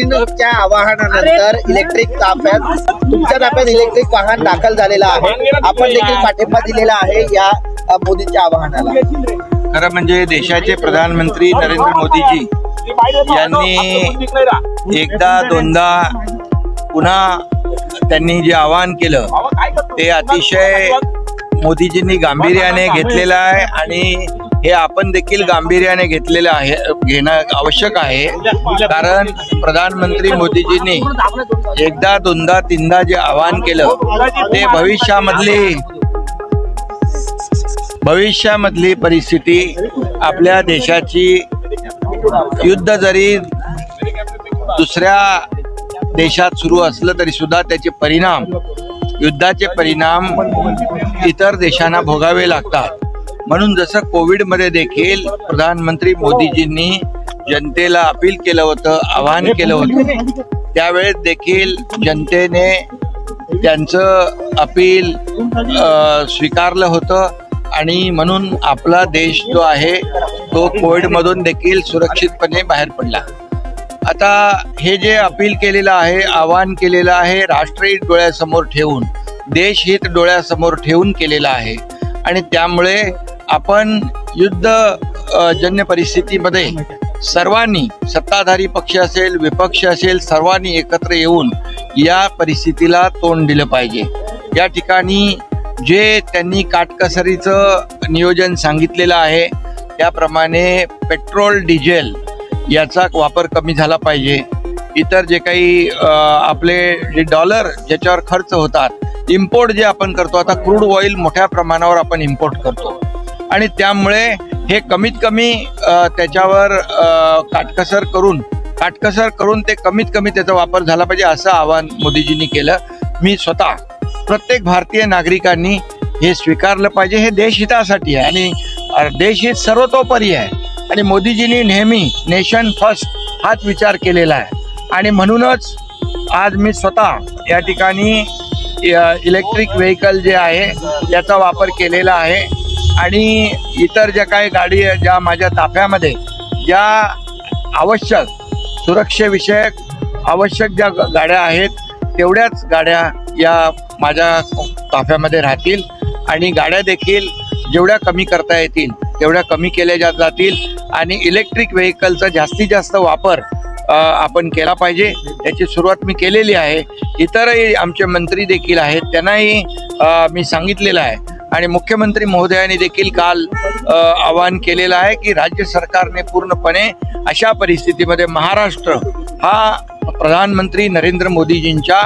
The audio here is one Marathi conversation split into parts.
मोदींच्या आवाहनानंतर इलेक्ट्रिक ताफ्यात तुमच्या ताफ्यात इलेक्ट्रिक वाहन दाखल झालेला आहे. आपण देखील पाठिंबा दिलेला आहे या मोदींच्या आवाहनाला. खरं म्हणजे देशाचे प्रधानमंत्री नरेंद्र मोदीजी यांनी एकदा दोनदा पुन्हा त्यांनी जे आवाहन केलं ते अतिशय मोदीजींनी गांभीर्याने घेतलेलं आहे आणि हे आपण देखील गांभीर्याने घेतलेलं आहे, घेणं आवश्यक आहे. कारण प्रधानमंत्री मोदीजींनी एकदा दोनदा तीनदा जे आवाहन केलं ते भविष्यामधली परिस्थिती आपल्या देशाची युद्ध जरी दुसऱ्या देशात सुरू असलं तरी सुद्धा त्याचे परिणाम, युद्धाचे परिणाम इतर देशांना भोगावे लागतात. म्हणून जसं कोविडमध्ये देखील प्रधानमंत्री मोदीजींनी जनतेला अपील केलं होतं, आवाहन केलं होतं, त्यावेळेस देखील जनतेने त्यांचं अपील स्वीकारलं होतं आणि म्हणून आपला देश जो आहे तो कोविडमधून देखील सुरक्षितपणे बाहेर पडला. आता हे जे अपील केलेलं आहे, आवाहन केलेलं आहे, राष्ट्रहित डोळ्यासमोर ठेवून, देशहित डोळ्यासमोर ठेवून केलेलं आहे आणि त्यामुळे आपण युद्धजन्य परिस्थितीमध्ये सर्वांनी, सत्ताधारी पक्ष असेल, विपक्ष असेल, सर्वांनी एकत्र येऊन या परिस्थितीला तोंड दिलं पाहिजे. या ठिकाणी जे त्यांनी काटकसरीचं नियोजन सांगितलेलं आहे त्याप्रमाणे पेट्रोल, डिझेल याचा वापर कमी झाला पाहिजे. इतर जे काही आपले जे डॉलर ज्याच्यावर खर्च होतात, इम्पोर्ट जे आपण करतो, आता क्रूड ऑइल मोठ्या प्रमाणावर आपण इम्पोर्ट करतो आणि त्यामुळे हे कमीत कमी त्याच्यावर काटकसर करून ते कमीत कमी त्याचा वापर झाला पाहिजे असं आवाहन मोदीजींनी केलं. मी स्वतः प्रत्येक भारतीय नागरिकांनी हे स्वीकारलं पाहिजे. हे देशहितासाठी आहे आणि देशहित सर्वतोपरी आहे आणि मोदीजींनी नेहमी नेशन फर्स्ट हाच विचार केलेला आहे आणि म्हणूनच आज मी स्वतः या ठिकाणी इलेक्ट्रिक व्हेकल जे आहे याचा वापर केलेला आहे आणि इतर ज्या काही गाडी ज्या माझ्या ताफ्यामध्ये ज्या आवश्यक सुरक्षेविषयक आवश्यक ज्या गाड्या आहेत तेवढ्याच गाड्या या माझ्या ताफ्यामध्ये राहतील आणि गाड्या देखील जेवढ्या कमी करता येतील तेवढ्या कमी केल्या जातील आणि इलेक्ट्रिक व्हेकलचा जास्तीत जास्त वापर आपण केला पाहिजे. याची सुरुवात मी केलेली आहे. इतरही आमचे मंत्री देखील आहेत, त्यांनाही मी सांगितलेलं आहे आणि मुख्यमंत्री महोदयांनी देखील काल आवाहन केलेलं आहे की राज्य सरकारने पूर्णपणे अशा परिस्थितीमध्ये महाराष्ट्र हा प्रधानमंत्री नरेंद्र मोदीजींच्या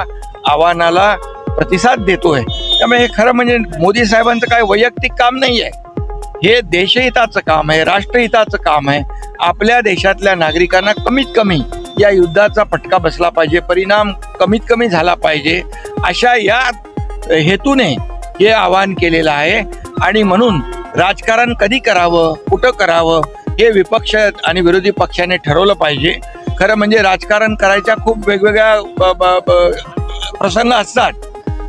आव्हानाला प्रतिसाद देतोय. त्यामुळे हे खरं म्हणजे मोदी साहेबांचं काय वैयक्तिक काम नाही आहे, हे देशहिताचं काम आहे, राष्ट्रहिताचं काम आहे. आपल्या देशातल्या नागरिकांना कमीत कमी या युद्धाचा फटका बसला पाहिजे, परिणाम कमीत कमी झाला पाहिजे, अशा या हेतूने हे आवाहन केलेलं आहे. आणि म्हणून राजकारण कधी करावं, कुठं करावं हे विपक्ष आणि विरोधी पक्षाने ठरवलं पाहिजे. खरं म्हणजे राजकारण करायच्या खूप वेगवेगळ्या प्रसंग असतात,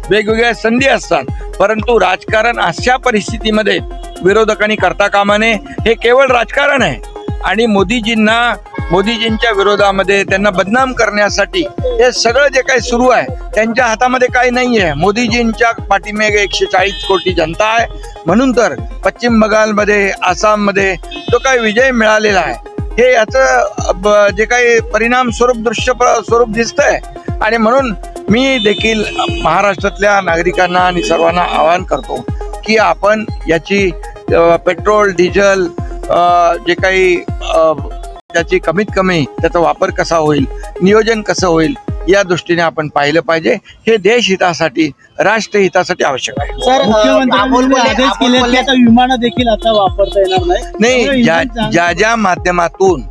वेगवेगळ्या संधी असतात, परंतु राजकारण अशा परिस्थितीमध्ये विरोधकांनी करता कामा नये. हे केवळ राजकारण आहे आणि मोदीजींच्या विरोधामध्ये त्यांना बदनाम करण्यासाठी हे सगळं जे काही सुरू आहे त्यांच्या हातामध्ये काही नाही आहे. मोदीजींच्या पाठीमागे 140 कोटी जनता आहे. म्हणून तर पश्चिम बंगालमध्ये, आसाममध्ये जो काही विजय मिळालेला आहे हे याचं जे काही परिणाम दृश्य स्वरूप दिसतंय आणि म्हणून मी देखील महाराष्ट्रातल्या नागरिकांना आणि सर्वांना आवाहन करतो की आपण याची पेट्रोल, डिझेल जे काही त्याची कमीत कमी त्याचा वापर कसा होईल, नियोजन कसं होईल या दृष्टीने आपण पाहिलं पाहिजे. हे देशहितासाठी, राष्ट्रहितासाठी आवश्यक आहे. सर, मुख्यमंत्र्यांनी आदेश केले की आता विमानं देखील आता वापरता येणार नाही. ज्या माध्यमातून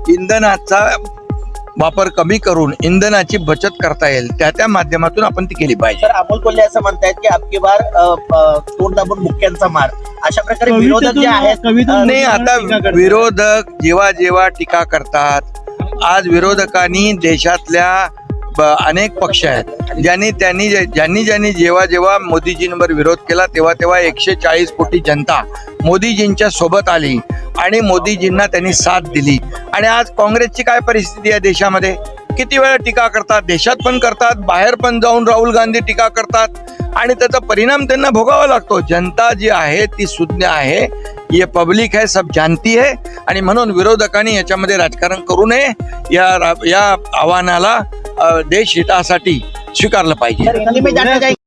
इंधनाचा वापर कमी करून इंधनाची बचत करता येईल त्या माध्यमातून आपण ती केली पाहिजे. सर, अमोल कोल्हे असं म्हणतायत की अबकी बार तोंड दाबून मुक्क्यांचा मार, अशा प्रकारे विरोधक जे आहेत. नाही, आता विरोधक जेव्हा टीका करतात, आज विरोधकांनी देशातल्या अनेक पक्ष आहेत ज्यांनी जेव्हा मोदीजींवर विरोध केला तेव्हा 140 कोटी जनता मोदीजींच्या सोबत आली आणि मोदीजींना त्यांनी साथ दिली. आणि आज काँग्रेसची काय परिस्थिती आहे देशामध्ये, किती वेळा टीका करतात, देशात पण करतात, बाहेर पण जाऊन राहुल गांधी टीका करतात आणि त्याचा परिणाम त्यांना भोगावा लागतो. जनता जी आहे ती सुज्ञ आहे, ये पब्लिक है, सब जानती है आणि म्हणून विरोधकांनी याच्यामध्ये राजकारण करू नये. या आव्हानाला देश हितासाठी स्वीकारलं पाहिजे. मी जाणना चाहेंगे